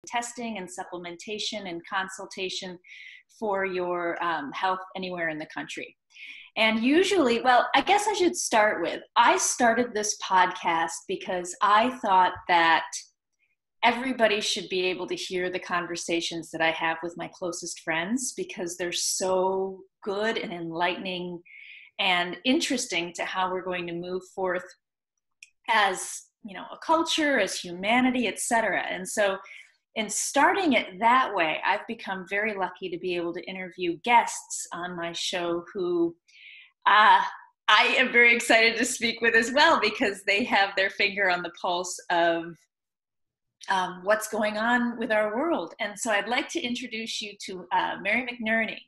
testing and supplementation and consultation for your health anywhere in the country. And usually, well, I guess I should start with, I started this podcast because I thought that everybody should be able to hear the conversations that I have with my closest friends, because they're so good and enlightening and interesting to how we're going to move forth as, you know, a culture, as humanity, etc. And so in starting it that way, I've become very lucky to be able to interview guests on my show who I am very excited to speak with as well, because they have their finger on the pulse of what's going on with our world. And so I'd like to introduce you to Mary McNerney,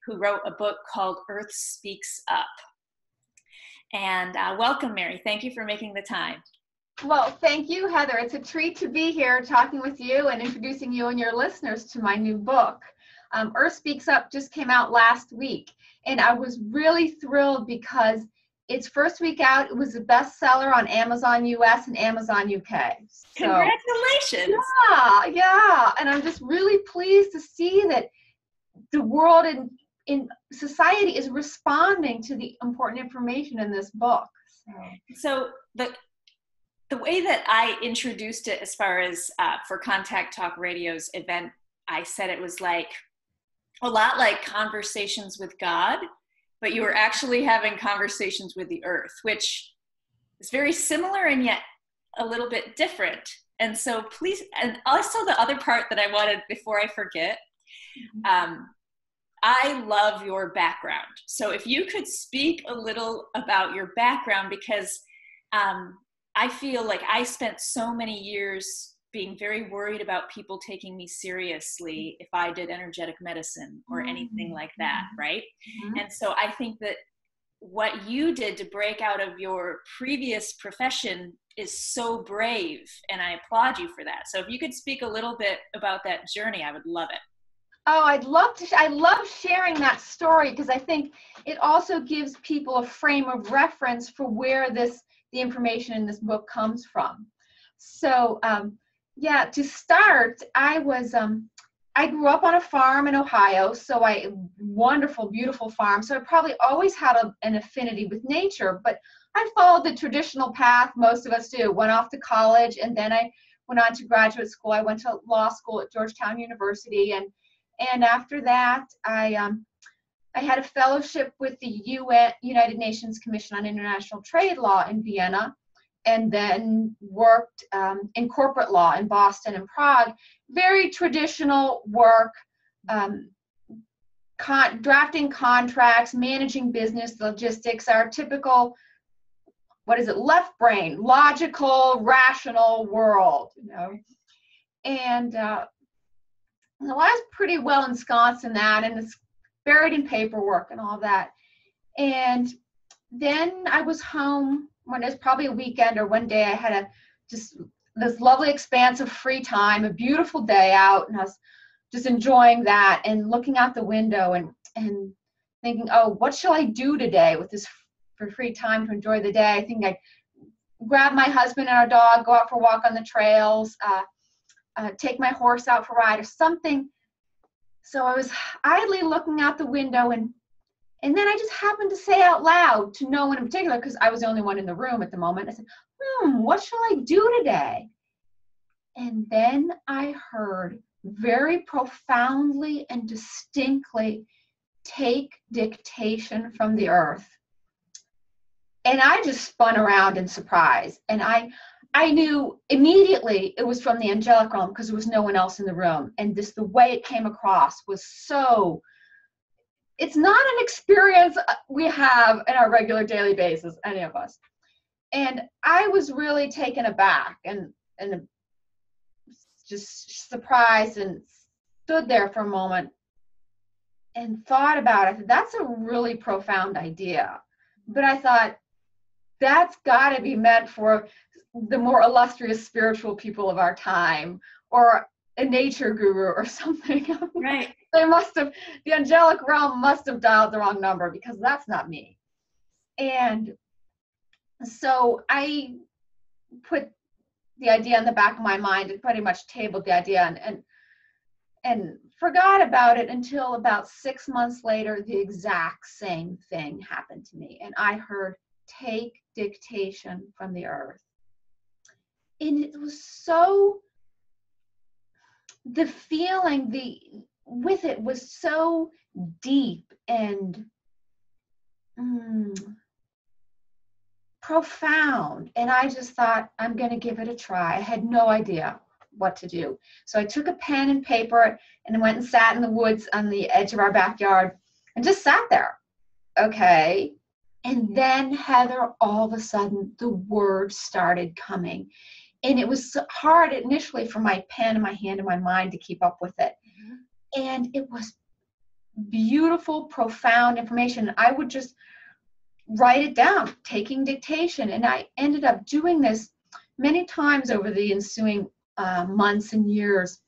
who wrote a book called Earth Speaks Up. And welcome, Mary. Thank you for making the time. Well, thank you, Heather. It's a treat to be here talking with you and introducing you and your listeners to my new book. Earth Speaks Up just came out last week, and I was really thrilled because its first week out, it was a bestseller on Amazon US and Amazon UK. So, congratulations! Yeah, and I'm just really pleased to see that the world in society is responding to the important information in this book. So the way that I introduced it, as far as for Contact Talk Radio's event, I said it was like a lot like conversations with God, but you were actually having conversations with the earth, which is very similar and yet a little bit different. And so please, and also the other part that I wanted, before I forget, I love your background. So if you could speak a little about your background, because I feel like I spent so many years being very worried about people taking me seriously if I did energetic medicine or anything like that, right? And so I think that what you did to break out of your previous profession is so brave, and I applaud you for that. So if you could speak a little bit about that journey, I would love it. Oh, I'd love to. I love sharing that story, because I think it also gives people a frame of reference for where the information in this book comes from. So, yeah, to start, I grew up on a farm in Ohio, so wonderful, beautiful farm. So I probably always had an affinity with nature, but I followed the traditional path most of us do. Went off to college, and then I went on to graduate school. I went to law school at Georgetown University, and after that, I had a fellowship with the United Nations Commission on International Trade Law in Vienna, and then worked in corporate law in Boston and Prague. Very traditional work, drafting contracts, managing business, logistics, our typical, left brain, logical, rational world, you know. And I was pretty well ensconced in that, and it's buried in paperwork and all that. And then I was home when it was probably a weekend or one day. I had just this lovely expanse of free time, a beautiful day out, and I was just enjoying that and looking out the window and thinking, oh, what shall I do today with this for free time to enjoy the day? I think I'd grab my husband and our dog, go out for a walk on the trails, take my horse out for a ride or something. So I was idly looking out the window, and then I just happened to say out loud to no one in particular, because I was the only one in the room at the moment. I said, what shall I do today? And then I heard very profoundly and distinctly, take dictation from the earth. And I just spun around in surprise. And I knew immediately it was from the angelic realm, because there was no one else in the room. And the way it came across was so, it's not an experience we have in our regular daily basis, any of us. And I was really taken aback and just surprised, and stood there for a moment and thought about it. I said, that's a really profound idea. But I thought, that's got to be meant for the more illustrious spiritual people of our time, or a nature guru or something. Right. The angelic realm must have dialed the wrong number, because that's not me. And so I put the idea in the back of my mind and pretty much tabled the idea and forgot about it until about 6 months later. The exact same thing happened to me, and I heard, "Take dictation from the earth." And it was so, the feeling with it was so deep and profound. And I just thought, I'm going to give it a try. I had no idea what to do. So I took a pen and paper and went and sat in the woods on the edge of our backyard and just sat there. Okay. And then, Heather, all of a sudden, the words started coming. And it was hard initially for my pen and my hand and my mind to keep up with it. And it was beautiful, profound information. I would just write it down, taking dictation. And I ended up doing this many times over the ensuing months and years.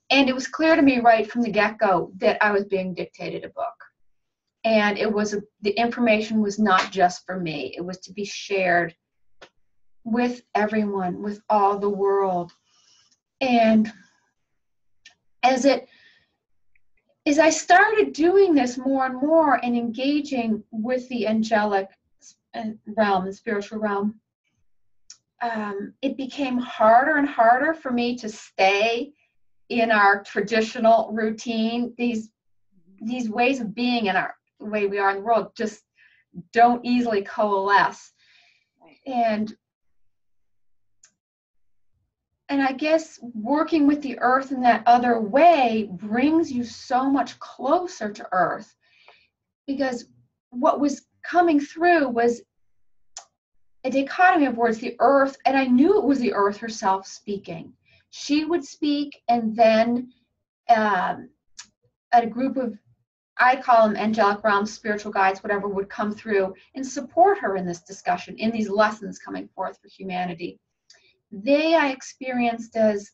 And it was clear to me right from the get-go that I was being dictated a book. And it was the information was not just for me. It was to be shared with everyone, with all the world. And as I started doing this more and more and engaging with the angelic realm, the spiritual realm, it became harder and harder for me to stay in our traditional routine. These ways of being in the way we are in the world just don't easily coalesce. And I guess working with the earth in that other way brings you so much closer to earth, because what was coming through was a dichotomy of words, the earth, and I knew it was the earth herself speaking. She would speak, and then a group of, I call them angelic realms, spiritual guides, whatever, would come through and support her in this discussion, in these lessons coming forth for humanity. I experienced as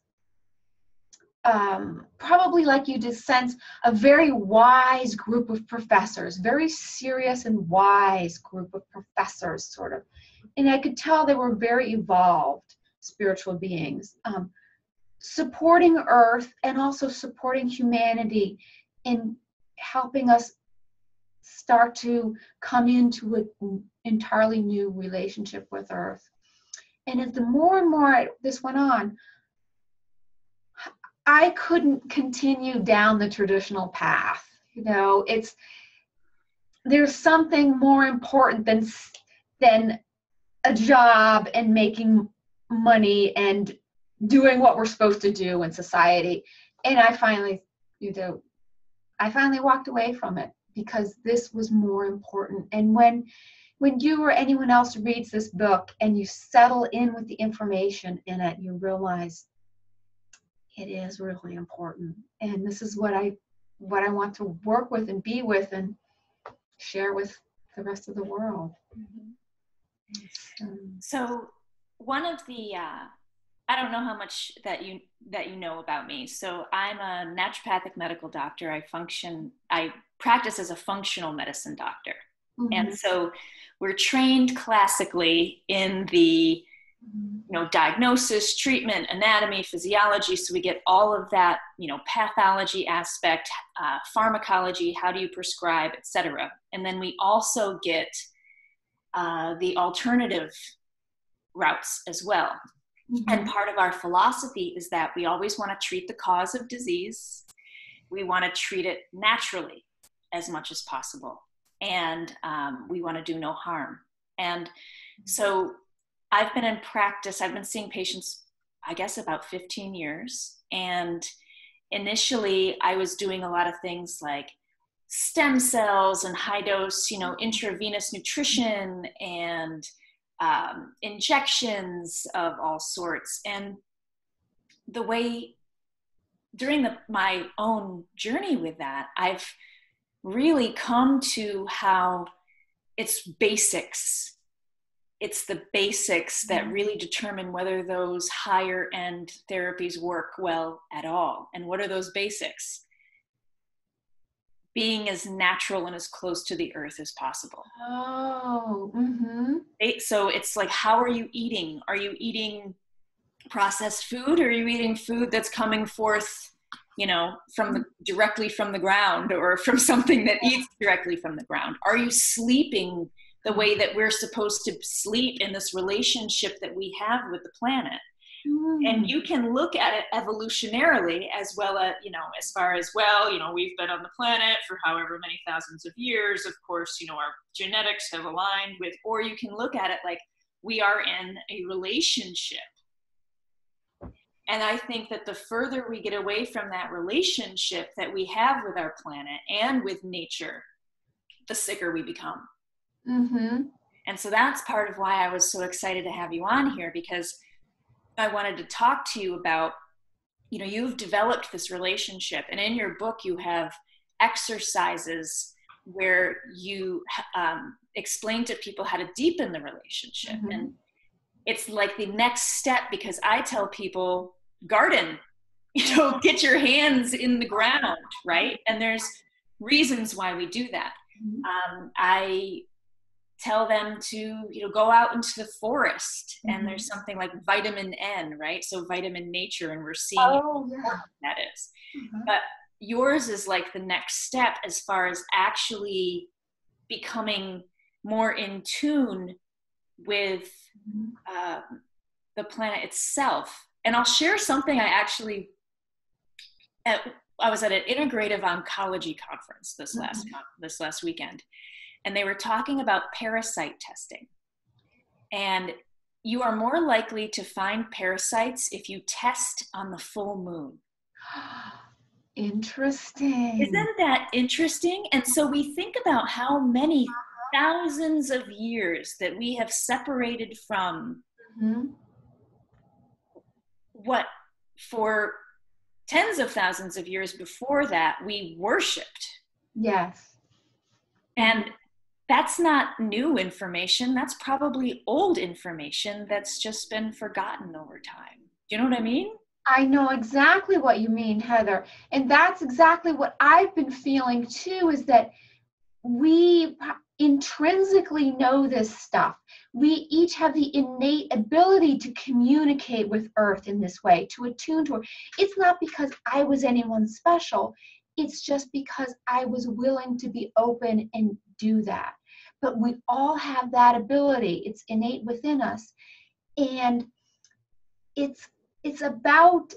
probably, like you did, sense a very wise group of professors, very serious and wise group of professors, sort of. And I could tell they were very evolved spiritual beings, supporting Earth and also supporting humanity in helping us start to come into an entirely new relationship with Earth. And as the more and more this went on, I couldn't continue down the traditional path. There's something more important than a job and making money and doing what we're supposed to do in society. And I finally walked away from it, because this was more important. And when you or anyone else reads this book and you settle in with the information in it, you realize it is really important. And this is what I want to work with and be with and share with the rest of the world. So one of the, I don't know how much that you know about me. So I'm a naturopathic medical doctor. I practice as a functional medicine doctor. Mm-hmm. And so we're trained classically in the, diagnosis, treatment, anatomy, physiology. So we get all of that, pathology aspect, pharmacology, how do you prescribe, et cetera. And then we also get the alternative routes as well. Mm-hmm. And part of our philosophy is that we always want to treat the cause of disease. We want to treat it naturally as much as possible. And we want to do no harm. And so I've been in practice, I've been seeing patients, I guess, about 15 years. And initially I was doing a lot of things like stem cells and high dose, intravenous nutrition and injections of all sorts. And the way, during my own journey with that, I've really come to how it's basics. It's the basics that really determine whether those higher end therapies work well at all. And what are those basics? Being as natural and as close to the earth as possible. Oh, mm-hmm. So it's like, how are you eating? Are you eating processed food, or are you eating food that's coming forth, directly from the ground, or from something that eats directly from the ground? Are you sleeping the way that we're supposed to sleep in this relationship that we have with the planet? And you can look at it evolutionarily as well as, as far as, we've been on the planet for however many thousands of years. Of course, our genetics have aligned with, or you can look at it like we are in a relationship. And I think that the further we get away from that relationship that we have with our planet and with nature, the sicker we become. Mm-hmm. And so that's part of why I was so excited to have you on here, because I wanted to talk to you about, you've developed this relationship, and in your book you have exercises where you explain to people how to deepen the relationship. Mm-hmm. And it's like the next step, because I tell people, garden, get your hands in the ground, right? And there's reasons why we do that. Mm-hmm. I tell them to, go out into the forest, mm-hmm. and there's something like vitamin N, right? So vitamin nature, and we're seeing what that is. Mm-hmm. But yours is like the next step as far as actually becoming more in tune with the planet itself. And I'll share something I was at an integrative oncology conference this last weekend, and they were talking about parasite testing. And you are more likely to find parasites if you test on the full moon. Interesting. Isn't that interesting? And so we think about how many thousands of years that we have separated from what for tens of thousands of years before that we worshipped. Yes. And that's not new information. That's probably old information that's just been forgotten over time. Do you know what I mean? I know exactly what you mean, Heather. And that's exactly what I've been feeling too, is that we intrinsically know this stuff. We each have the innate ability to communicate with Earth in this way, to attune to her. It's not because I was anyone special. It's just because I was willing to be open and do that. But we all have that ability. It's innate within us. And it's about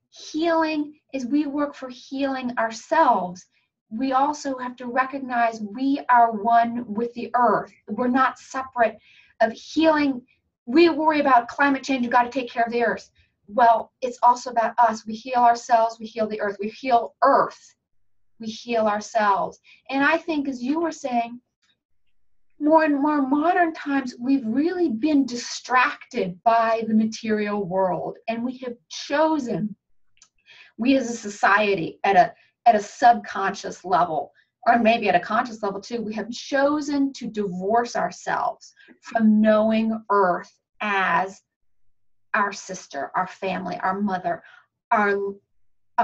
healing. As we work for healing ourselves, we also have to recognize we are one with the earth. We're not separate of healing. We worry about climate change. We've got to take care of the earth. Well, it's also about us. We heal ourselves. We heal the earth. We heal earth. We heal ourselves. And I think, as you were saying, more and more modern times, we've really been distracted by the material world. And we have chosen, we as a society, at a subconscious level, or maybe at a conscious level too, we have chosen to divorce ourselves from knowing Earth as our sister, our family, our mother, a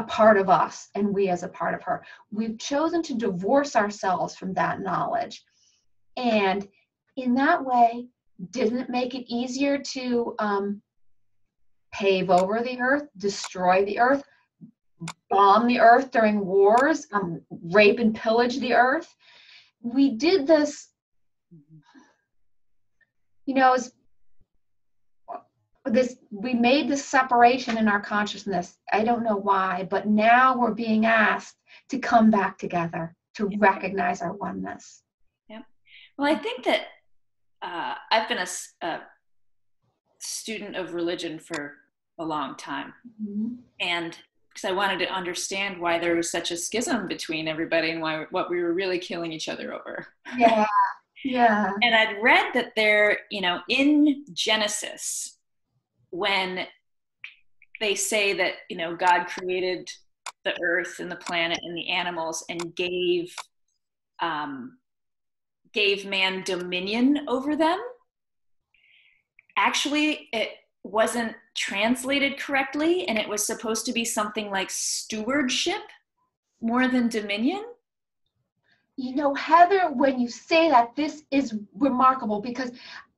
part of us, and we as a part of her. We've chosen to divorce ourselves from that knowledge. And in that way, didn't it make it easier to pave over the earth, destroy the earth, bomb the earth during wars, rape and pillage the earth? We did this, we made this separation in our consciousness. I don't know why, but now we're being asked to come back together, to recognize our oneness. Yeah. Well, I think that I've been a student of religion for a long time. And because I wanted to understand why there was such a schism between everybody and what we were really killing each other over. Yeah. Yeah. And I'd read that there, in Genesis, when they say that, God created the earth and the planet and the animals and gave man dominion over them, actually it wasn't translated correctly, and it was supposed to be something like stewardship more than dominion. Heather, when you say that, this is remarkable, because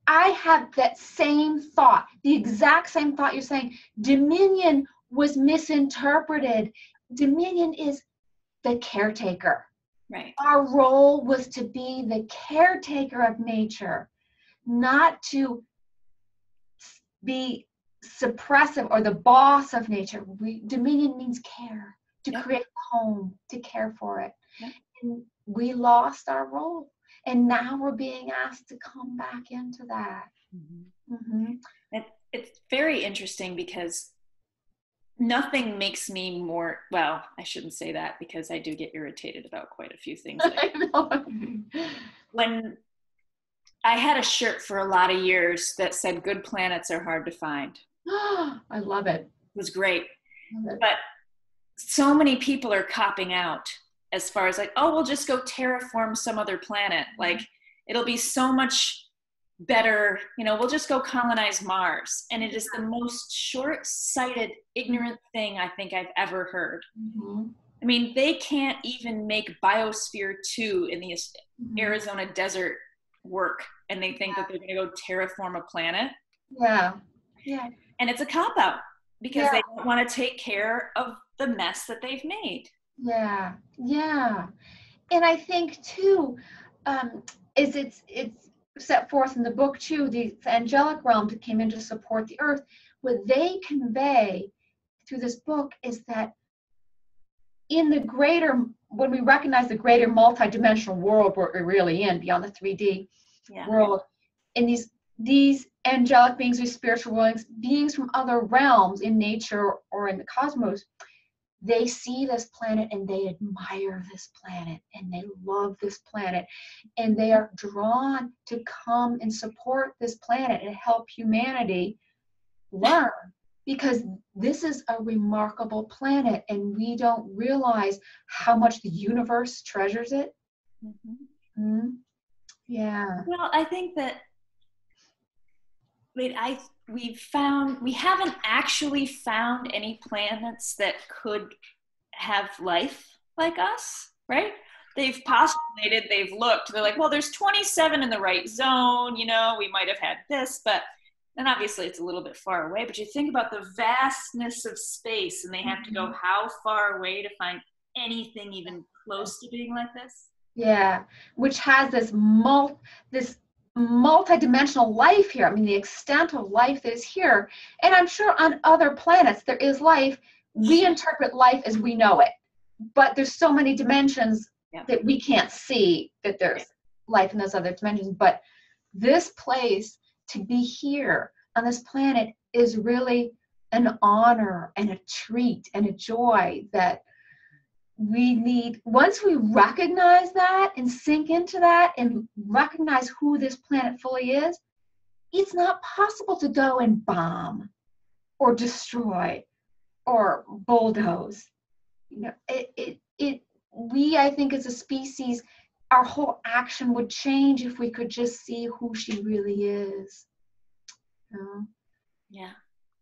I have that same thought, the exact same thought you're saying. Dominion was misinterpreted. Dominion is the caretaker. Right. Our role was to be the caretaker of nature, not to be suppressive or the boss of nature. Dominion means care, to create a home, to care for it. And we lost our role. And now we're being asked to come back into that. It's very interesting because nothing makes me more, well, I shouldn't say that because I do get irritated about quite a few things. I know. When I had a shirt for a lot of years that said good planets are hard to find. I love it. It was great. But so many people are copping out as far as like, oh, we'll just go terraform some other planet. Like, it'll be so much better, we'll just go colonize Mars. And it is the most short-sighted, ignorant thing I think I've ever heard. I mean, they can't even make Biosphere 2 in the Arizona desert work, and they think that they're going to go terraform a planet. And it's a cop-out because they don't want to take care of the mess that they've made. And I think too, is it's set forth in the book too, the angelic realm that came in to support the earth. What they convey through this book is that in the greater, when we recognize the greater multidimensional world we're really in, beyond the 3D world, and these angelic beings or spiritual beings from other realms in nature or in the cosmos, they see this planet and they admire this planet and they love this planet, and they are drawn to come and support this planet and help humanity learn, because this is a remarkable planet and we don't realize how much the universe treasures it. Well, I think that we haven't actually found any planets that could have life like us, right? They've postulated, they've looked, they're like, well, there's 27 in the right zone, we might have had this, but then obviously it's a little bit far away. But you think about the vastness of space, and they have to go how far away to find anything even close to being like this? Which has this multidimensional life here. I mean, the extent of life that is here. And I'm sure on other planets there is life. We interpret life as we know it. But there's so many dimensions that we can't see that there's life in those other dimensions. But this place, to be here on this planet, is really an honor and a treat and a joy that we need. Once we recognize that and sink into that and recognize who this planet fully is, it's not possible to go and bomb or destroy or bulldoze. We, I think, as a species, our whole action would change if we could just see who she really is.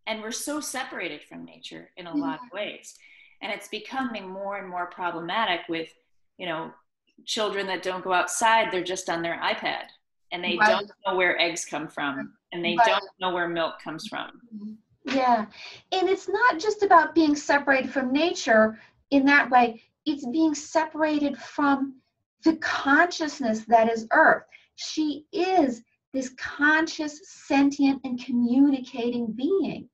And we're so separated from nature in a lot of ways. And it's becoming more and more problematic with, children that don't go outside. They're just on their iPad, and they don't know where eggs come from, and they don't know where milk comes from. And it's not just about being separated from nature in that way. It's being separated from the consciousness that is Earth. She is this conscious, sentient, and communicating being.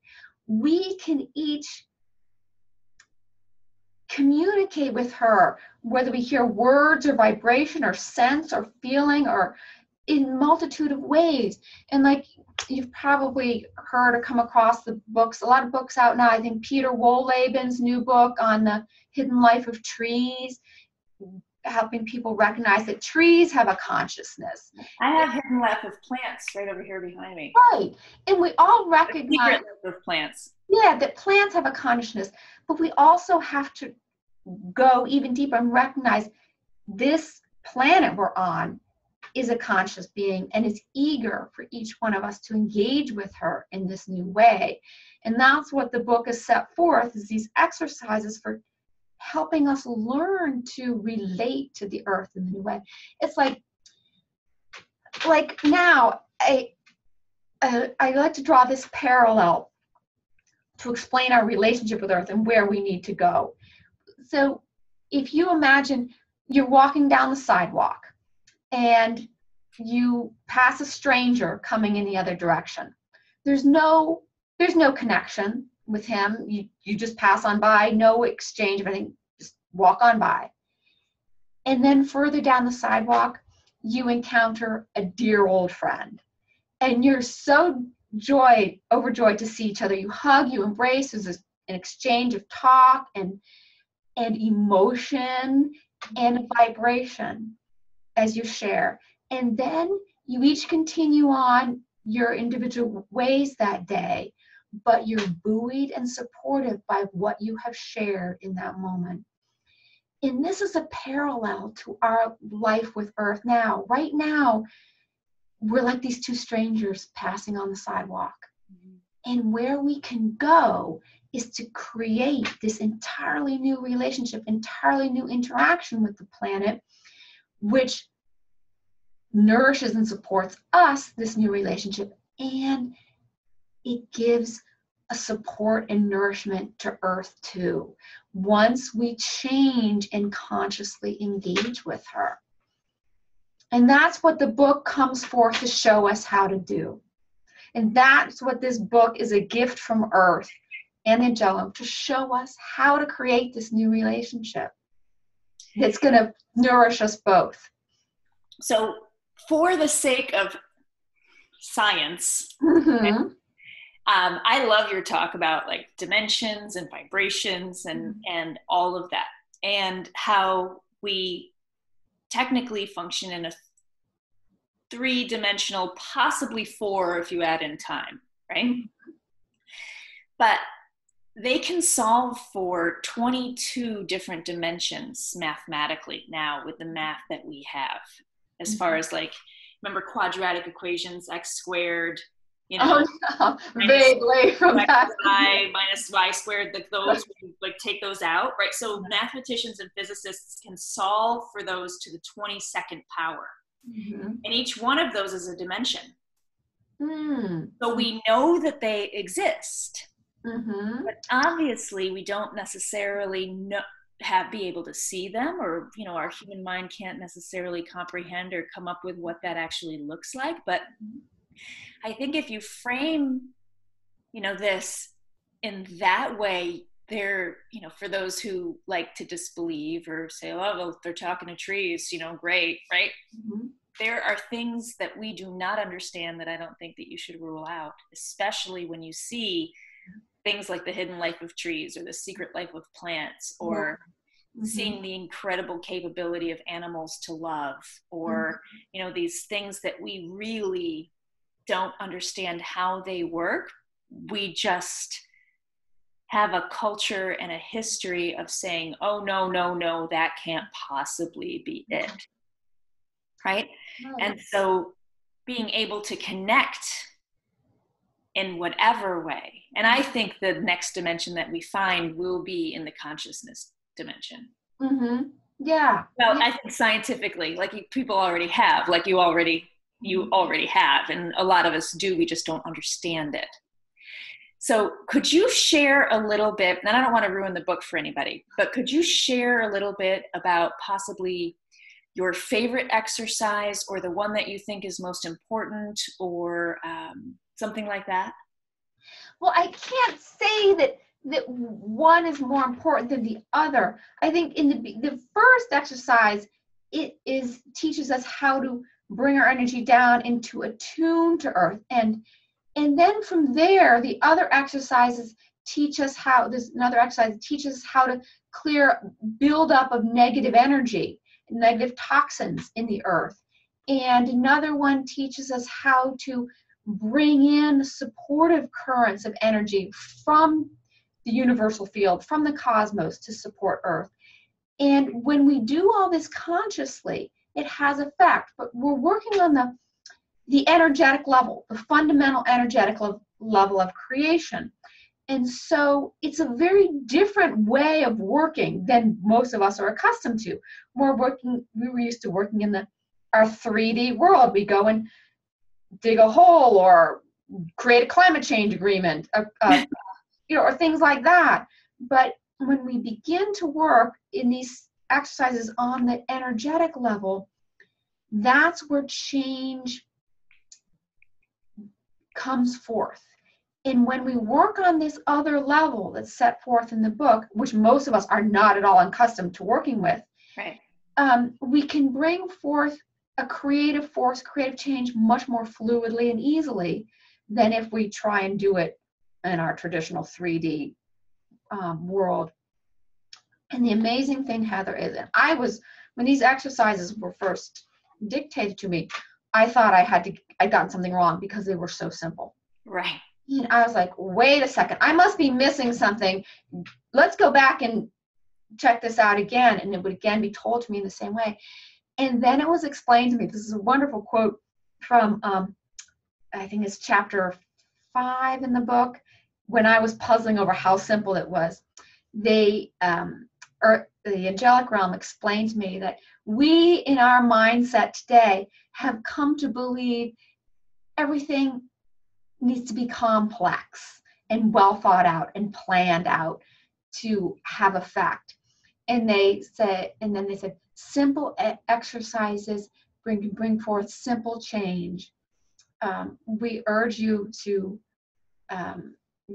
We can each communicate with her, whether we hear words or vibration or sense or feeling, or in multitude of ways. And like you've probably heard or come across the books, a lot of books out now. I think Peter Wohleben's new book on the hidden life of trees, helping people recognize that trees have a consciousness. I have hidden life of plants right over here behind me. Right. And we all recognize secret life of plants. That plants have a consciousness, but we also have to go even deeper and recognize this planet we're on is a conscious being and is eager for each one of us to engage with her in this new way. And that's what the book has set forth, is these exercises for helping us learn to relate to the earth in the new way. It's like now I like to draw this parallel to explain our relationship with Earth and where we need to go. So if you imagine you're walking down the sidewalk and you pass a stranger coming in the other direction. There's no connection with him. You just pass on by, no exchange of anything, just walk on by. And then further down the sidewalk, you encounter a dear old friend. And you're so overjoyed to see each other. You hug, you embrace, there's an exchange of talk and emotion and vibration as you share. And then you each continue on your individual ways that day, but you're buoyed and supported by what you have shared in that moment. And this is a parallel to our life with Earth now. Right now, we're like these two strangers passing on the sidewalk. Mm-hmm. And where we can go is to create this entirely new relationship, entirely new interaction with the planet, which nourishes and supports us, this new relationship, and it gives a support and nourishment to Earth too, once we change and consciously engage with her. And that's what the book comes forth to show us how to do. And that's what this book is, a gift from Earth and Angelo, to show us how to create this new relationship that's going to nourish us both. So for the sake of science, mm-hmm. I love your talk about like dimensions and vibrations and all of that, and how we technically function in a 3-dimensional, possibly 4 if you add in time, right? But they can solve for 22 different dimensions mathematically now with the math that we have, as far as like, remember quadratic equations, x squared, you know, vaguely from that. I minus y squared, like those, like take those out, right? So mathematicians and physicists can solve for those to the 22nd power. Mm-hmm. And each one of those is a dimension. Mm. So we know that they exist. Mm-hmm. But obviously we don't necessarily be able to see them, or, you know, our human mind can't necessarily comprehend or come up with what that actually looks like. But I think if you frame, you know, this in that way, there, you know, for those who like to disbelieve or say, oh, well, they're talking to trees, you know, great, right? Mm-hmm. There are things that we do not understand that I don't think that you should rule out, especially when you see things like the hidden life of trees or the secret life of plants, or seeing the incredible capability of animals to love, or, you know, these things that we really don't understand how they work. We just have a culture and a history of saying, oh, no, that can't possibly be it. Right? And so being able to connect in whatever way. And I think the next dimension that we find will be in the consciousness dimension. Mm-hmm. Yeah. Well, I think scientifically, like people already have, like you already have, and a lot of us do, we just don't understand it. So could you share a little bit, and I don't want to ruin the book for anybody, but could you share a little bit about possibly your favorite exercise, or the one that you think is most important, or something like that? Well, I can't say that one is more important than the other. I think in the first exercise, teaches us how to bring our energy down into attune to Earth, and then from there, the other exercises teach us how. There's another exercise that teaches us how to clear buildup of negative energy, negative toxins in the Earth, and another one teaches us how to bring in supportive currents of energy from the universal field, from the cosmos, to support Earth. And when we do all this consciously, it has effect. But we're working on the energetic level, the fundamental energetic level of creation. And so it's a very different way of working than most of us are accustomed to. We were used to working in our 3D world. We go and dig a hole or create a climate change agreement, or things like that. But when we begin to work in these exercises on the energetic level, that's where change comes forth. And when we work on this other level that's set forth in the book, which most of us are not at all accustomed to working with, right, we can bring forth a creative force, creative change much more fluidly and easily than if we try and do it in our traditional 3D world. And the amazing thing, Heather, is, and when these exercises were first dictated to me, I thought I'd gotten something wrong because they were so simple. right. And I was like, wait a second, I must be missing something. Let's go back and check this out again. And it would again be told to me in the same way. And then it was explained to me. This is a wonderful quote from, I think it's chapter 5 in the book, when I was puzzling over how simple it was. The angelic realm explained to me that we, in our mindset today, have come to believe everything needs to be complex and well thought out and planned out to have effect. And then they said, simple exercises bring forth simple change. We urge you to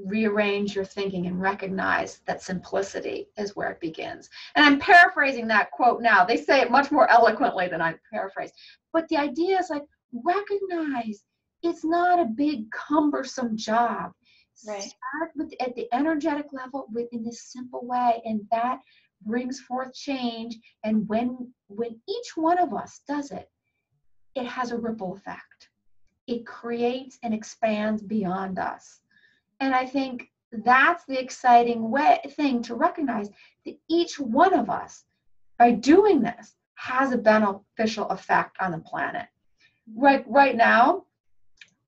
rearrange your thinking and recognize that simplicity is where it begins. And I'm paraphrasing that quote now. They say it much more eloquently than I paraphrase. But the idea is like, recognize it's not a big cumbersome job. Right. Start at the energetic level in this simple way, and that brings forth change. And when each one of us does it, it has a ripple effect. It creates and expands beyond us. And I think that's the exciting thing to recognize, that each one of us, by doing this, has a beneficial effect on the planet. Right now,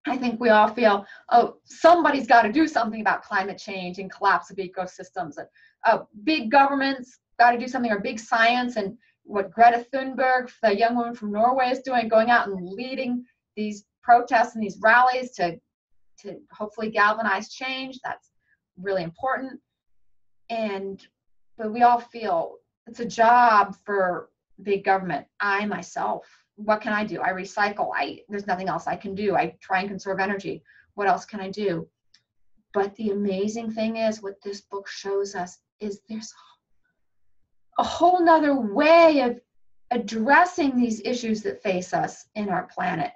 I think we all feel, oh, somebody's got to do something about climate change and collapse of ecosystems. Big governments got to do something, or big science, and what Greta Thunberg, the young woman from Norway, is doing, going out and leading these protests and these rallies to hopefully galvanize change. That's really important. But we all feel it's a job for big government. I myself, what can I do? I recycle. There's nothing else I can do. I try and conserve energy. What else can I do? But the amazing thing is, what this book shows us is there's a whole nother way of addressing these issues that face us in our planet.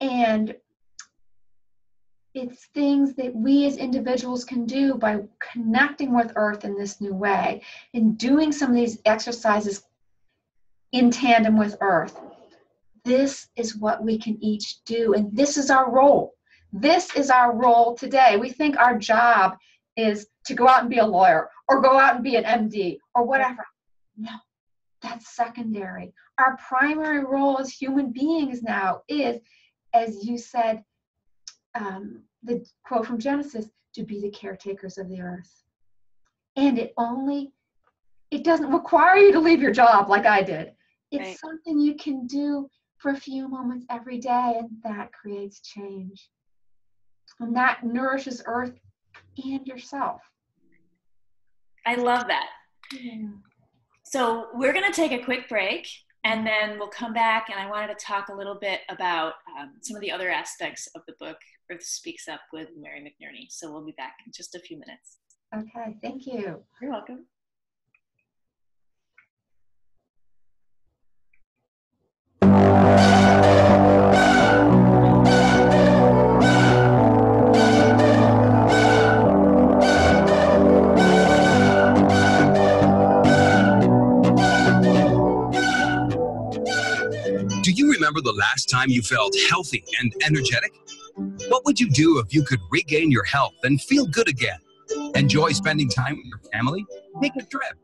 And it's things that we as individuals can do by connecting with Earth in this new way and doing some of these exercises in tandem with Earth. This is what we can each do, and this is our role. This is our role today. We think our job is to go out and be a lawyer or go out and be an MD or whatever. No, that's secondary. Our primary role as human beings now is, as you said, the quote from Genesis, to be the caretakers of the earth. And it doesn't require you to leave your job like I did. It's right. Something you can do for a few moments every day, and that creates change. And that nourishes Earth and yourself. I love that. Yeah. So we're going to take a quick break, and then we'll come back, and I wanted to talk a little bit about some of the other aspects of the book, Earth Speaks Up, with Mary McNerney. So we'll be back in just a few minutes. Okay, thank you. You're welcome. Do you remember the last time you felt healthy and energetic? What would you do if you could regain your health and feel good again? Enjoy spending time with your family? Take a trip.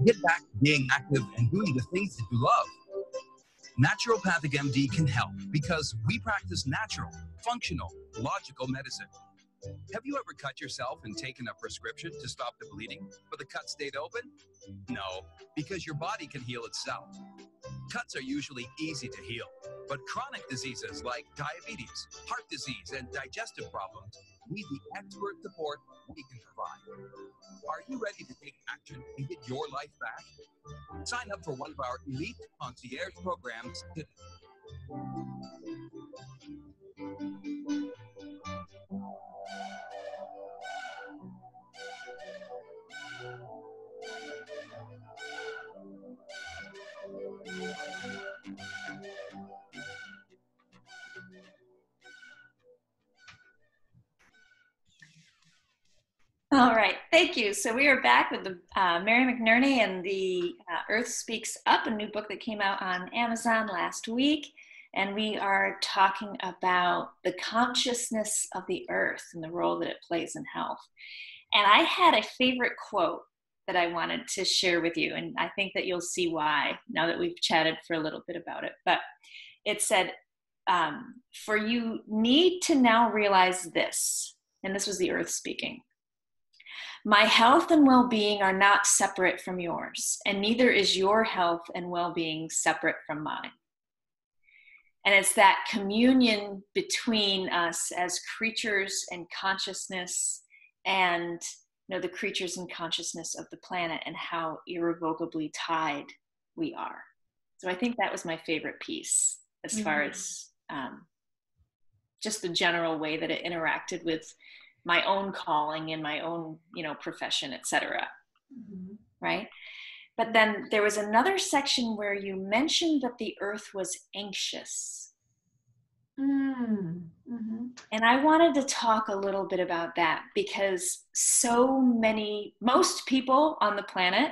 Get back to being active and doing the things that you love. Naturopathic MD can help because we practice natural, functional, logical medicine. Have you ever cut yourself and taken a prescription to stop the bleeding, but the cut stayed open? No, because your body can heal itself. Cuts are usually easy to heal. But chronic diseases like diabetes, heart disease, and digestive problems need the expert support we can provide. Are you ready to take action and get your life back? Sign up for one of our elite concierge programs today. All right, thank you. So we are back with the Mary McNerney and the Earth Speaks Up, a new book that came out on Amazon last week. And we are talking about the consciousness of the earth and the role that it plays in health. And I had a favorite quote that I wanted to share with you. And I think that you'll see why now that we've chatted for a little bit about it. But it said, for you need to now realize this, and this was the earth speaking. My health and well-being are not separate from yours, and neither is your health and well-being separate from mine. And it's that communion between us as creatures and consciousness and the creatures and consciousness of the planet and how irrevocably tied we are. So I think that was my favorite piece as far as just the general way that it interacted with my own calling and my own, profession, etc. Right? But then there was another section where you mentioned that the earth was anxious. And I wanted to talk a little bit about that because most people on the planet,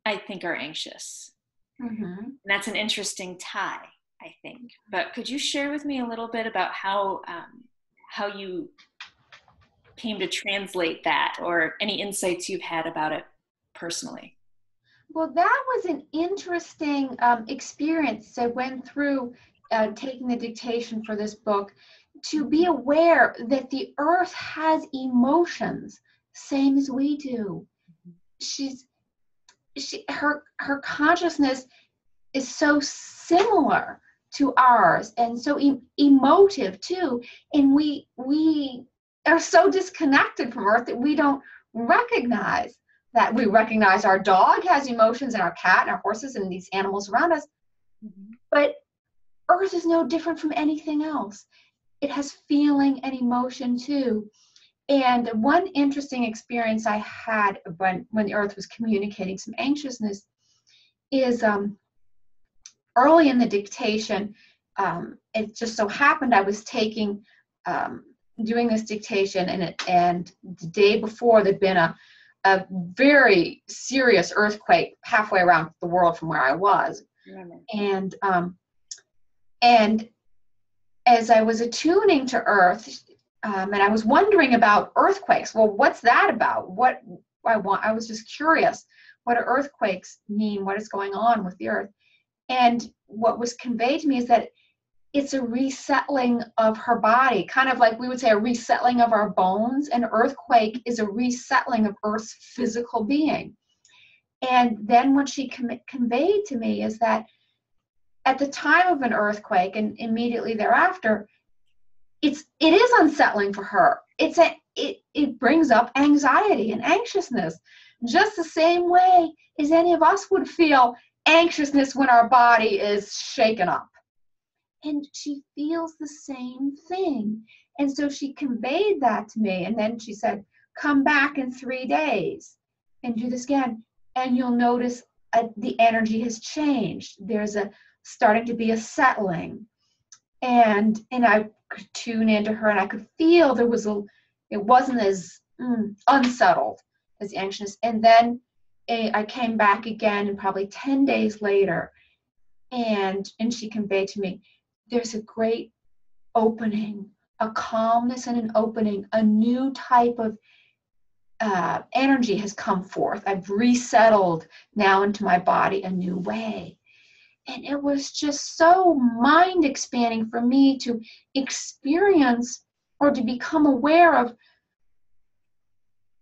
I think, are anxious. And that's an interesting tie, I think. But could you share with me a little bit about how you came to translate that, or any insights you've had about it personally? Well, that was an interesting experience. I went through taking the dictation for this book to be aware that the earth has emotions, same as we do. Her consciousness is so similar to ours and so emotive too, and we are so disconnected from earth that we don't recognize that. We recognize our dog has emotions and our cat and our horses and these animals around us, but earth is no different from anything else. It has feeling and emotion too. And one interesting experience I had when the earth was communicating some anxiousness is early in the dictation, it just so happened I was doing this dictation, and the day before there'd been a very serious earthquake halfway around the world from where I was. And as I was attuning to earth, and I was wondering about earthquakes. Well, what's that about? I was just curious. What do earthquakes mean? What is going on with the earth? And what was conveyed to me is that it's a resettling of her body, kind of like we would say a resettling of our bones. An earthquake is a resettling of Earth's physical being. And then what she conveyed to me is that at the time of an earthquake and immediately thereafter, it is unsettling for her. It brings up anxiety and anxiousness, just the same way as any of us would feel anxiousness when our body is shaken up. And she feels the same thing. And so she conveyed that to me. And then she said, come back in 3 days and do this again. And you'll notice the energy has changed. There's starting to be a settling. And I could tune into her and I could feel it wasn't as unsettled as the anxiousness. And then I came back again and probably 10 days later. And she conveyed to me, there's a great opening, a calmness and an opening, a new type of energy has come forth. I've resettled now into my body a new way. And it was just so mind expanding for me to experience or to become aware of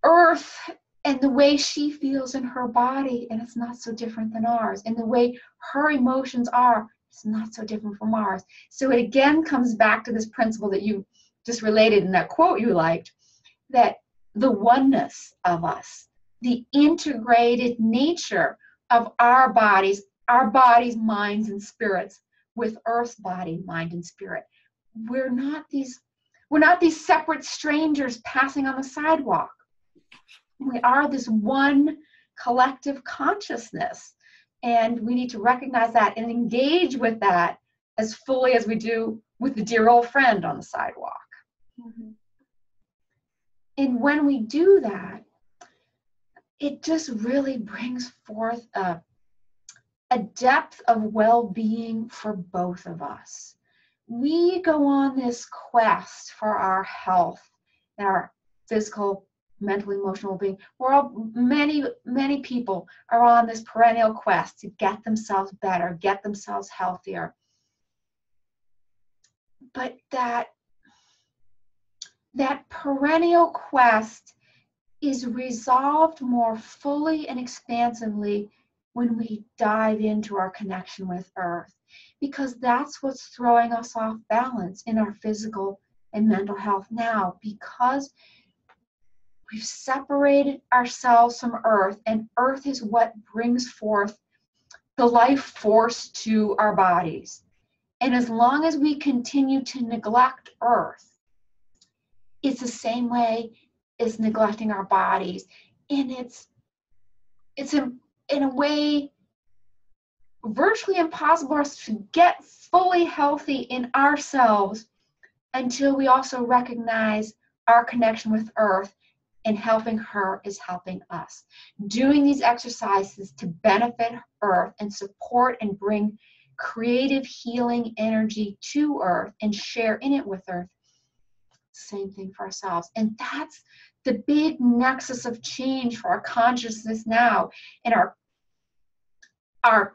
earth and the way she feels in her body. And it's not so different than ours. And the way her emotions are, it's not so different from ours. So it again comes back to this principle that you just related in that quote you liked, that the oneness of us, the integrated nature of our bodies, minds, and spirits with Earth's body, mind, and spirit. We're not these separate strangers passing on the sidewalk. We are this one collective consciousness, and we need to recognize that and engage with that as fully as we do with the dear old friend on the sidewalk. Mm-hmm. And when we do that, it just really brings forth a depth of well-being for both of us. We go on this quest for our health and our physical, mental, emotional being. Many people are on this perennial quest to get themselves better, get themselves healthier. But that perennial quest is resolved more fully and expansively when we dive into our connection with Earth, because that's what's throwing us off balance in our physical and mental health now, because we've separated ourselves from Earth, and Earth is what brings forth the life force to our bodies. And as long as we continue to neglect Earth, it's the same way as neglecting our bodies. And it's in a way virtually impossible for us to get fully healthy in ourselves until we also recognize our connection with Earth, and helping her is helping us. Doing these exercises to benefit Earth and support and bring creative healing energy to Earth and share in it with Earth. Same thing for ourselves. And that's the big nexus of change for our consciousness now, and our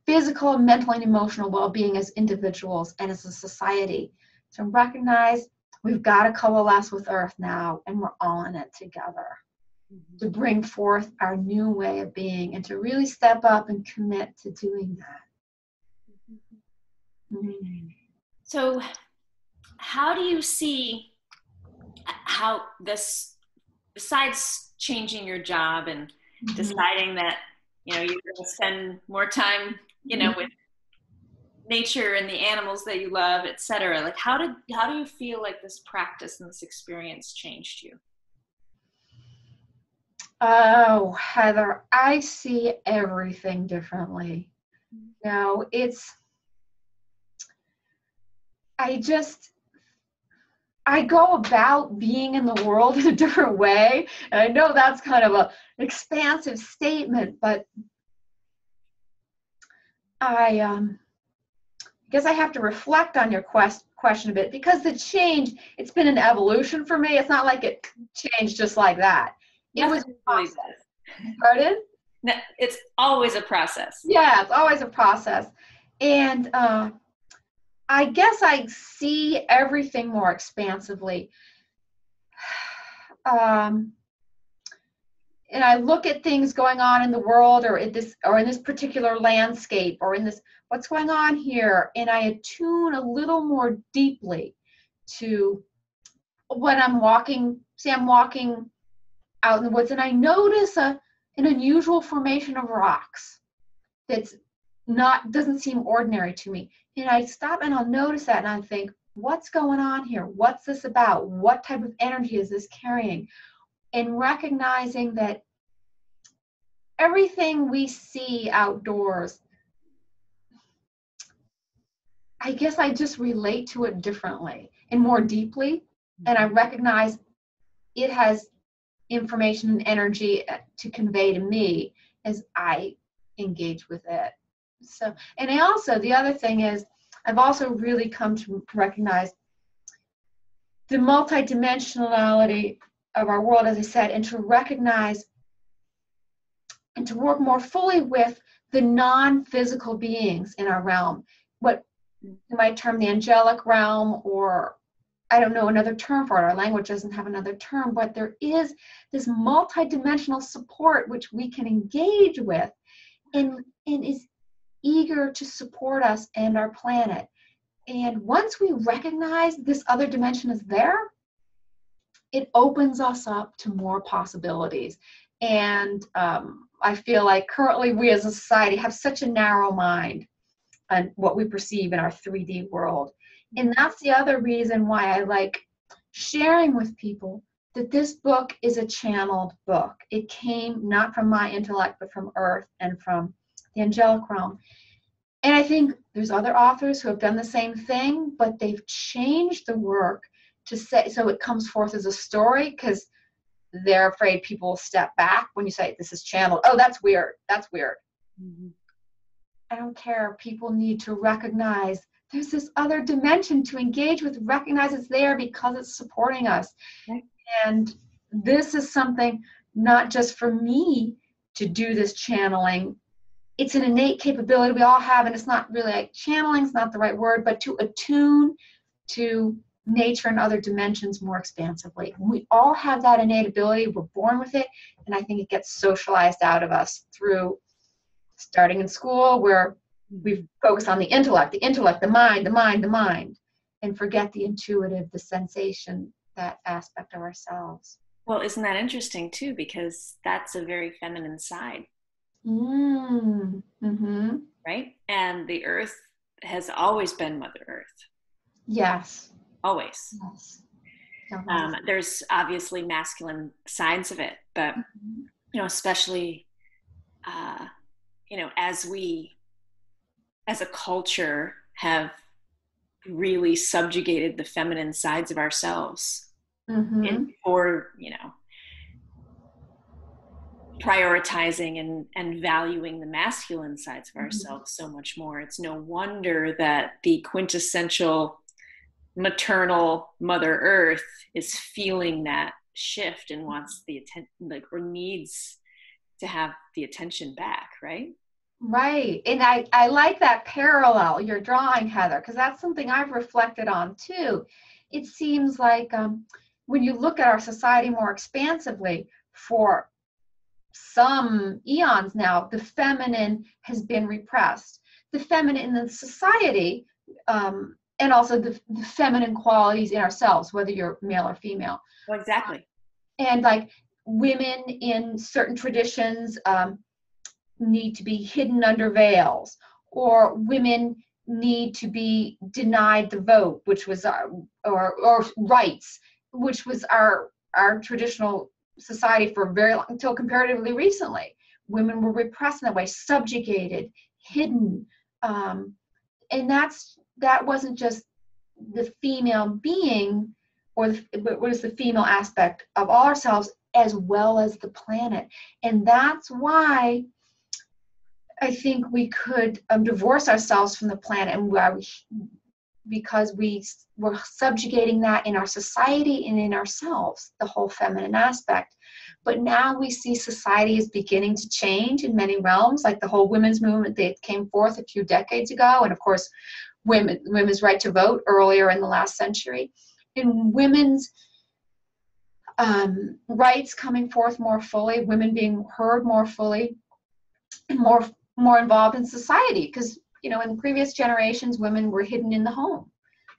physical, mental, and emotional well-being as individuals and as a society. To recognize we've got to coalesce with Earth now, and we're all in it together. Mm-hmm. To bring forth our new way of being and to really step up and commit to doing that. Mm-hmm. So how do you see how this, besides changing your job and mm-hmm. deciding that, you know, you're going to spend more time, you know, with nature and the animals that you love, etc. Like, how do you feel like this practice and this experience changed you? Oh, Heather, I see everything differently. No, I go about being in the world in a different way. And I know that's kind of an expansive statement, but I guess I have to reflect on your question a bit, because the change, it's been an evolution for me. It's not like it changed just like that. It was a process. Pardon? No, it's always a process. Yeah, it's always a process. And I guess I see everything more expansively. And I look at things going on in the world, or in this particular landscape, or in this, what's going on here, and I attune a little more deeply to when I'm walking. Say I'm walking out in the woods, and I notice an unusual formation of rocks that's doesn't seem ordinary to me. And I stop and I'll notice that, and I think, what's going on here? What's this about? What type of energy is this carrying? And recognizing that everything we see outdoors, I guess I just relate to it differently and more deeply. And I recognize it has information and energy to convey to me as I engage with it. So, and I also, the other thing is, I've also really come to recognize the multidimensionality of our world, as I said, and to recognize and to work more fully with the non-physical beings in our realm, what you might term the angelic realm, or I don't know another term for it. Our language doesn't have another term, but there is this multidimensional support which we can engage with, and is eager to support us and our planet. And once we recognize this other dimension is there, it opens us up to more possibilities. And I feel like currently we as a society have such a narrow mind on what we perceive in our 3D world. And that's the other reason why I like sharing with people that this book is a channeled book. It came not from my intellect, but from Earth and from the angelic realm. And I think there's other authors who have done the same thing, but they've changed the work to say, so it comes forth as a story, because they're afraid people will step back when you say this is channeled. Oh, that's weird. That's weird. Mm-hmm. I don't care. People need to recognize there's this other dimension to engage with, recognize it's there because it's supporting us. Okay. And this is something not just for me to do this channeling. It's an innate capability we all have, and it's not really like channeling is not the right word, but to attune to nature and other dimensions more expansively. We all have that innate ability. We're born with it, and I think it gets socialized out of us through starting in school, where we focus on the intellect, the mind, and forget the intuitive, the sensation, that aspect of ourselves. Well, isn't that interesting too? Because that's a very feminine side. Mm-hmm. Right? And the earth has always been Mother Earth. Yes. Always. Yes. There's obviously masculine sides of it, but, especially, as we, as a culture, have really subjugated the feminine sides of ourselves, or prioritizing and valuing the masculine sides of ourselves so much more. It's no wonder that the quintessential maternal Mother Earth is feeling that shift and wants the attention, or needs to have the attention back, right? Right. And I like that parallel you're drawing, Heather, because that's something I've reflected on too. It seems like when you look at our society more expansively, for some eons now, the feminine has been repressed. The feminine in the society, and also the feminine qualities in ourselves, whether you're male or female. Well, exactly. And like women in certain traditions need to be hidden under veils, or women need to be denied the vote, which was our, or rights, which was our traditional society for very long, until comparatively recently. Women were repressed in that way, subjugated, hidden, and that wasn't just the female being, but what is the female aspect of all ourselves, as well as the planet. And that's why I think we could divorce ourselves from the planet, and because we were subjugating that in our society and in ourselves, the whole feminine aspect. But now we see society is beginning to change in many realms, like the whole women's movement that came forth a few decades ago, and of course, women's right to vote earlier in the last century, and women's rights coming forth more fully, women being heard more fully, and more involved in society, because in previous generations women were hidden in the home,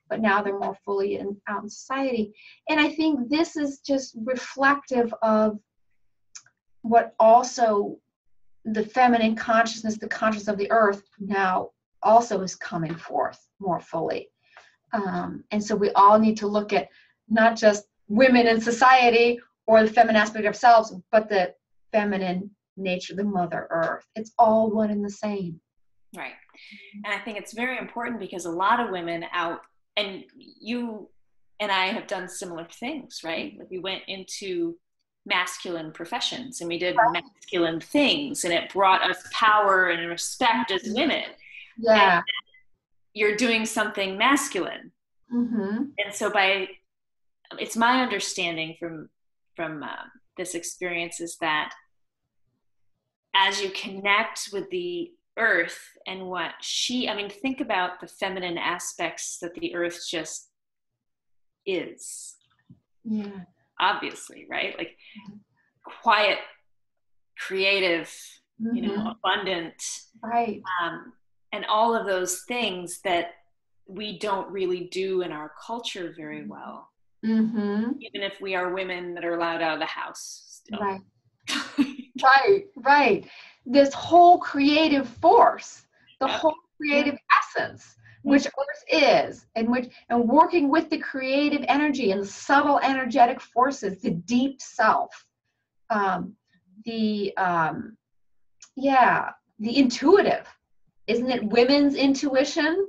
but now they're more fully out in society. And I think this is just reflective of what also the feminine consciousness, the consciousness of the earth, now also is coming forth more fully. And so we all need to look at not just women in society or the feminine aspect of ourselves, but the feminine nature, the Mother Earth. It's all one and the same. Right. And I think it's very important, because a lot of women out, and you and I have done similar things, right? Like we went into masculine professions and we did masculine things, and it brought us power and respect as women. Yeah. And you're doing something masculine. And so it's my understanding from this experience is that as you connect with the earth and what think about the feminine aspects that the earth just is. Yeah. Obviously, right? Like quiet, creative, abundant. Right. and all of those things that we don't really do in our culture very well. Mm-hmm. Even if we are women that are allowed out of the house still. Right. Right. This whole creative force, the whole creative essence, which Earth is, and working with the creative energy and subtle energetic forces, the deep self, the intuitive. Isn't it women's intuition?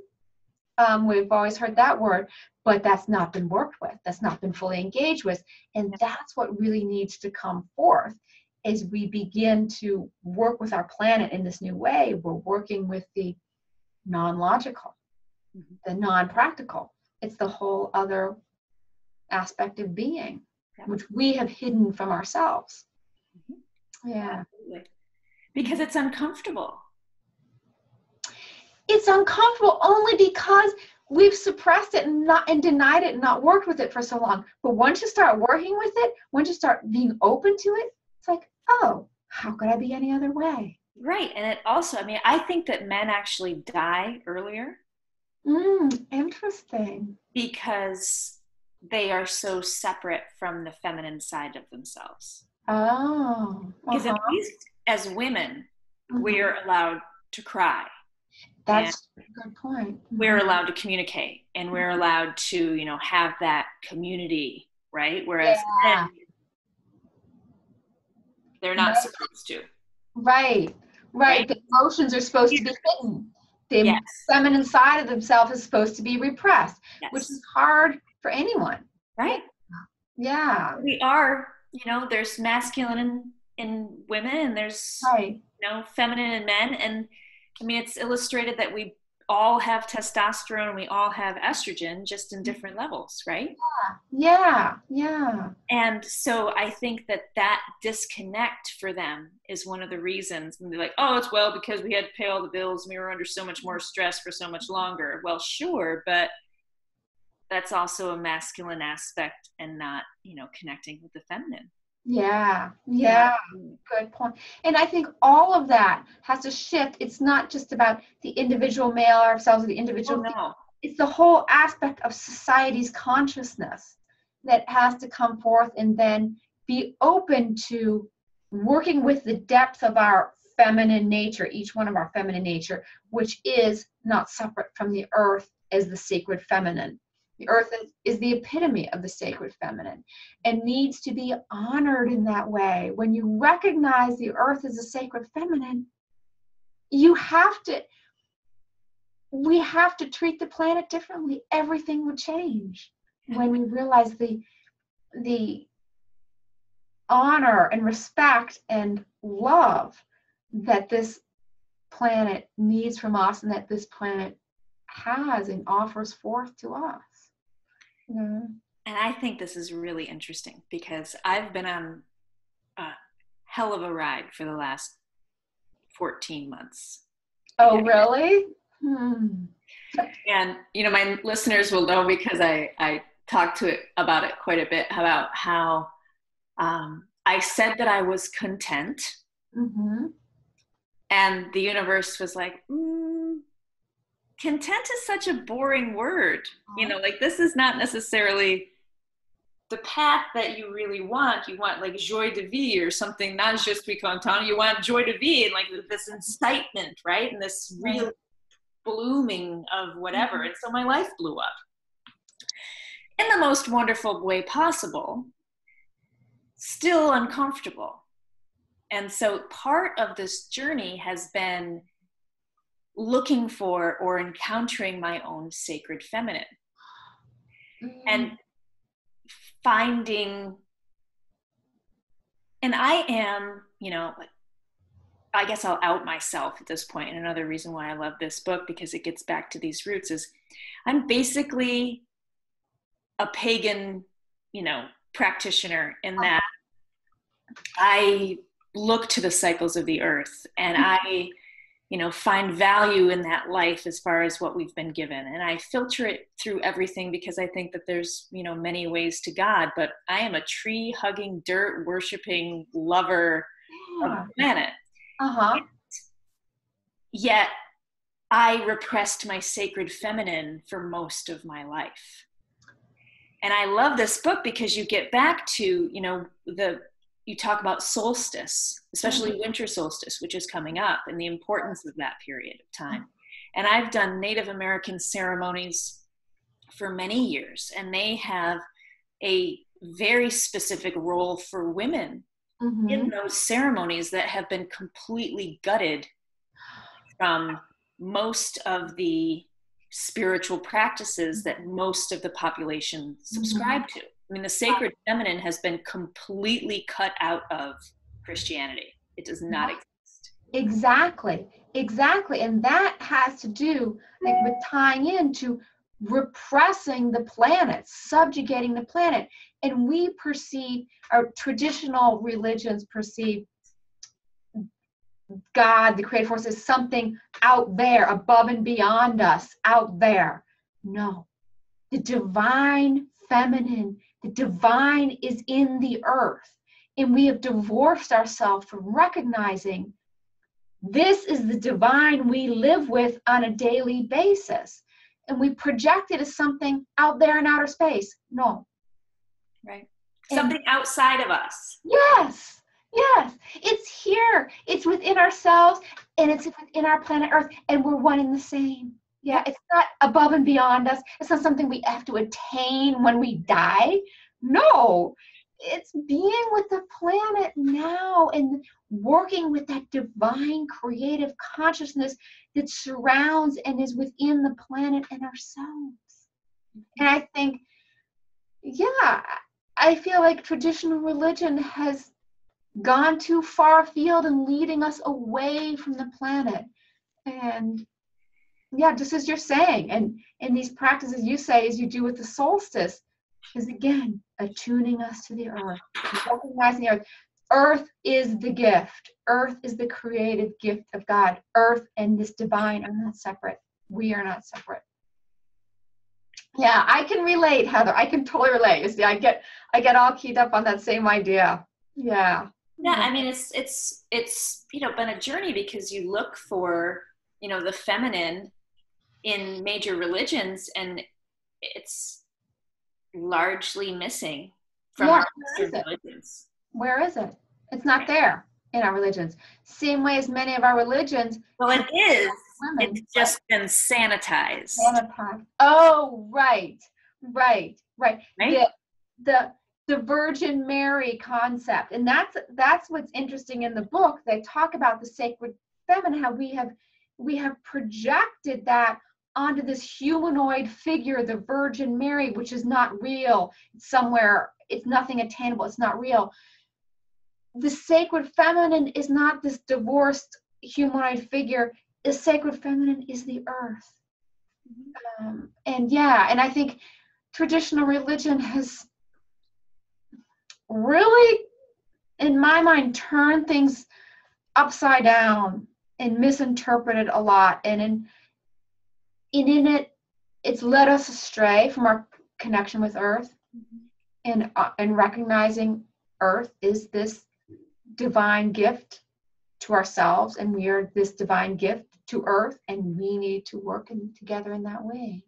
We've always heard that word, but that's not been worked with. That's not been fully engaged with. And that's what really needs to come forth as we begin to work with our planet in this new way. We're working with the non-logical, the non-practical. It's the whole other aspect of being, which we have hidden from ourselves. Yeah. Absolutely. Because it's uncomfortable. It's uncomfortable only because we've suppressed it and denied it and not worked with it for so long. But once you start working with it, once you start being open to it, it's like, oh, how could I be any other way? Right. And it also, I mean, I think that men actually die earlier. Interesting. Because they are so separate from the feminine side of themselves. Oh. Because at least as women, we're allowed to cry. That's a good point. We're allowed to communicate, and we're allowed to, you know, have that community, right? Whereas men, they're not supposed to. Right. The emotions are supposed to be hidden. The feminine side of themselves is supposed to be repressed, which is hard for anyone. Right. Yeah. We are, you know, there's masculine in women, and there's, you know, feminine in men. And I mean, it's illustrated that we all have testosterone and we all have estrogen, just in different levels, right? Yeah. And so I think that disconnect for them is one of the reasons. And they're like, oh, it's because we had to pay all the bills and we were under so much more stress for so much longer. Well, sure, but that's also a masculine aspect and not, you know, connecting with the feminine. Yeah. Good point. And I think all of that has to shift. It's not just about the individual male ourselves, or the individual. Oh, no. It's the whole aspect of society's consciousness that has to come forth and then be open to working with the depth of our feminine nature, each one of our feminine nature, which is not separate from the earth as the sacred feminine. The earth is the epitome of the sacred feminine and needs to be honored in that way. When you recognize the earth as a sacred feminine, we have to treat the planet differently. Everything would change when we realize the honor and respect and love that this planet needs from us and that this planet has and offers forth to us. And I think this is really interesting because I've been on a hell of a ride for the last 14 months. Oh, really? And, you know, my listeners will know because I talked about it quite a bit, about how I said that I was content. And the universe was like, content is such a boring word. You know, like, this is not necessarily the path that you really want. You want like joie de vivre or something, not je suis content. You want joie de vivre and like this incitement, right? And this real blooming of whatever. And so my life blew up in the most wonderful way possible, still uncomfortable. And so part of this journey has been looking for or encountering my own sacred feminine and finding, and I am, you know, I guess I'll out myself at this point. And another reason why I love this book, because it gets back to these roots, is I'm basically a pagan, you know, practitioner in that I look to the cycles of the earth and I, you know, find value in that life as far as what we've been given. And I filter it through everything because I think that there's, you know, many ways to God, but I am a tree hugging, dirt worshiping lover of the planet. Yet I repressed my sacred feminine for most of my life. And I love this book because you get back to, you talk about solstice, especially winter solstice, which is coming up, and the importance of that period of time. And I've done Native American ceremonies for many years, and they have a very specific role for women in those ceremonies that have been completely gutted from most of the spiritual practices that most of the population subscribe to. I mean, the sacred feminine has been completely cut out of Christianity. It does not exist. Exactly. And that has to do with tying into repressing the planet, subjugating the planet. And we perceive, our traditional religions perceive God, the creative force, is something out there, above and beyond us, out there. No. The divine feminine, the divine is in the earth. And we have divorced ourselves from recognizing this is the divine we live with on a daily basis. And we project it as something out there in outer space. No. Right. Something outside of us. Yes. It's here. It's within ourselves, and it's within our planet Earth, and we're one and the same. Yeah, it's not above and beyond us. It's not something we have to attain when we die. No. It's being with the planet now and working with that divine creative consciousness that surrounds and is within the planet and ourselves. And I think, I feel like traditional religion has gone too far afield and leading us away from the planet. And just as you're saying, and these practices you say, as you do with the solstice, is again attuning us to the earth, recognizing the earth. Earth is the gift. Earth is the creative gift of God. Earth and this divine are not separate. We are not separate. Yeah, I can relate, Heather. I can totally relate. You see, I get all keyed up on that same idea. Yeah. Yeah, I mean, it's been a journey, because you look for, the feminine in major religions, and it's largely missing from our Western religions. Where is it? It's not there in our religions. Same way as many of our religions. Well, it is. It's just been sanitized. Oh, right. The Virgin Mary concept, and that's what's interesting in the book. They talk about the sacred feminine, how we have projected that onto this humanoid figure, the Virgin Mary, which is not real. It's somewhere, it's nothing attainable, it's not real. The sacred feminine is not this divorced humanoid figure. The sacred feminine is the earth. And I think traditional religion has really, in my mind, turned things upside down and misinterpreted a lot. And in it, it's led us astray from our connection with earth, and recognizing earth is this divine gift to ourselves, and we are this divine gift to earth, and we need to work together in that way.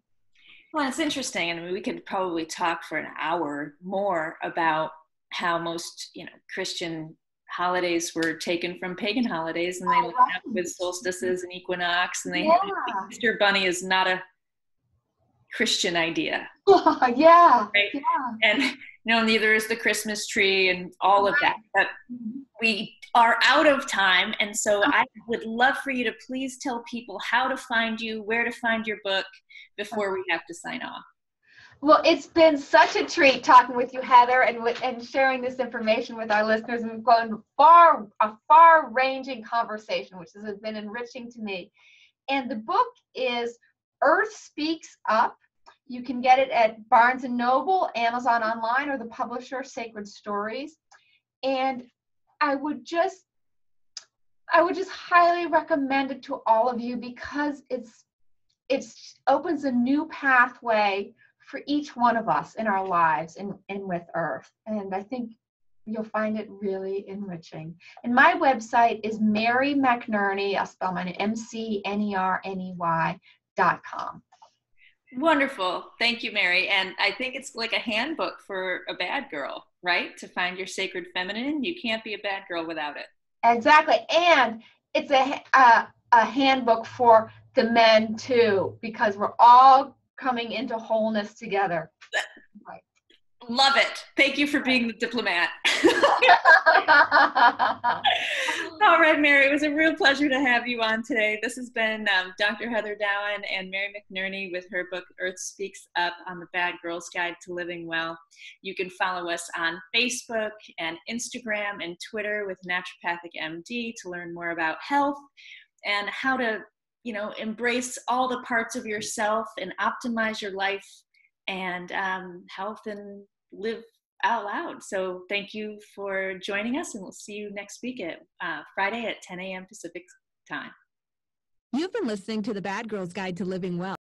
Well, it's interesting, and we could probably talk for an hour more about how most, Christian holidays were taken from pagan holidays, and they line up with solstices and equinox, and the Easter bunny is not a Christian idea. Right? And neither is the Christmas tree and all of that. But we are out of time, and so I would love for you to please tell people how to find you, where to find your book, before we have to sign off. Well, it's been such a treat talking with you, Heather, and sharing this information with our listeners. And we've gone a far-ranging conversation, which has been enriching to me. And the book is Earth Speaks Up. You can get it at Barnes & Noble, Amazon Online, or the publisher Sacred Stories. And I would just highly recommend it to all of you, because it opens a new pathway for each one of us in our lives and with Earth. And I think You'll find it really enriching. And my website is Mary McNerney, I'll spell my name, McNerney.com. Wonderful. Thank you, Mary. And I think it's like a handbook for a bad girl, right? To find your sacred feminine. You can't be a bad girl without it. Exactly. And it's a handbook for the men too, because we're all coming into wholeness together. Right. Love it. Thank you for being the diplomat. All right, Mary, it was a real pleasure to have you on today. This has been Dr. Heather Dowan and Mary McNerney with her book, Earth Speaks Up on the Bad Girl's Guide to Living Well. You can follow us on Facebook and Instagram and Twitter with Naturopathic MD to learn more about health and how to, embrace all the parts of yourself and optimize your life and health and live out loud. So thank you for joining us, and we'll see you next week at Friday at 10 a.m. Pacific time. You've been listening to the Bad Girl's Guide to Living Well.